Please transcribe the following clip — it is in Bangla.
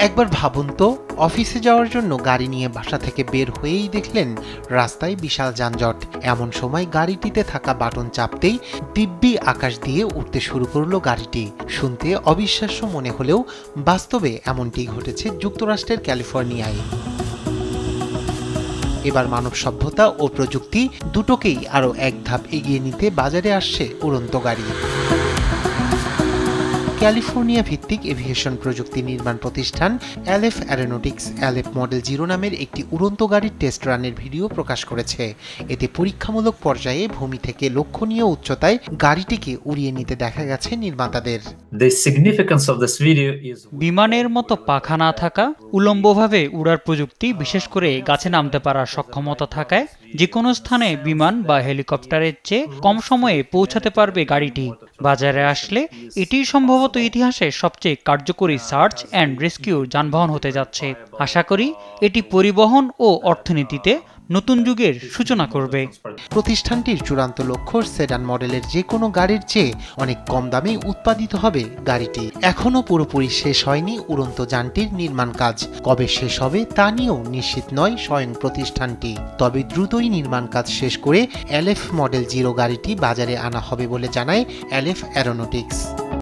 একবার ভাবুন তো, অফিসে যাওয়ার জন্য গাড়ি নিয়ে বাসা থেকে বের হয়েই দেখলেন রাস্তায় বিশাল যানজট। এমন সময় গাড়িটিতে থাকা বাটন চাপতেই দিব্যি আকাশ দিয়ে উঠতে শুরু করলো গাড়িটি। শুনতে অবিশ্বাস্য মনে হলেও বাস্তবে এমনটি ঘটেছে যুক্তরাষ্ট্রের ক্যালিফোর্নিয়ায়। এবার মানব সভ্যতা ও প্রযুক্তি দুটোকেই আরও এক ধাপ এগিয়ে নিতে বাজারে আসছে উড়ন্ত গাড়ি। ক্যালিফোর্নিয়া ভিত্তিক এভিয়েশন প্রযুক্তি নির্মাণ প্রতিষ্ঠান এলএফ অ্যারোনটিক্স এলএফ মডেল 0 নামের একটি উড়ন্ত গাড়ির টেস্ট রানের ভিডিও প্রকাশ করেছে। এতে পরীক্ষামূলক পর্যায়ে ভূমি থেকে লক্ষণীয় উচ্চতায় গাড়িটিকে উড়িয়ে নিতে দেখা গেছে নির্মাতাদের। বিমানের মতো পাখা না থাকা, উলম্বভাবে উড়ার প্রযুক্তি, বিশেষ করে গাছে নামতে পারার সক্ষমতা থাকায় যে কোনো স্থানে বিমান বা হেলিকপ্টারের চেয়ে কম সময়ে পৌঁছাতে পারবে গাড়িটি। বাজারে আসলে এটি সম্ভবত ইতিহাসে সবচেয়ে কার্যকরী সার্চ অ্যান্ড রেস্কিউ যানবাহন হতে যাচ্ছে। আশা করি এটি পরিবহন ও অর্থনীতিতে নতুন যুগের সূচনা করবে। প্রতিষ্ঠানটির চূড়ান্ত লক্ষ্য সেডান মডেলের যে কোনো গাড়ির চেয়ে অনেক কম দামে উৎপাদিত হবে গাড়িটি। এখনও পুরোপুরি শেষ হয়নি উড়ন্ত যানটির নির্মাণ কাজ। কবে শেষ হবে তা নিয়েও নিশ্চিত নয় স্বয়ং প্রতিষ্ঠানটি। তবে দ্রুতই নির্মাণ কাজ শেষ করে এলএফ মডেল 0 গাড়িটি বাজারে আনা হবে বলে জানায় এলএফ অ্যারোনটিক্স।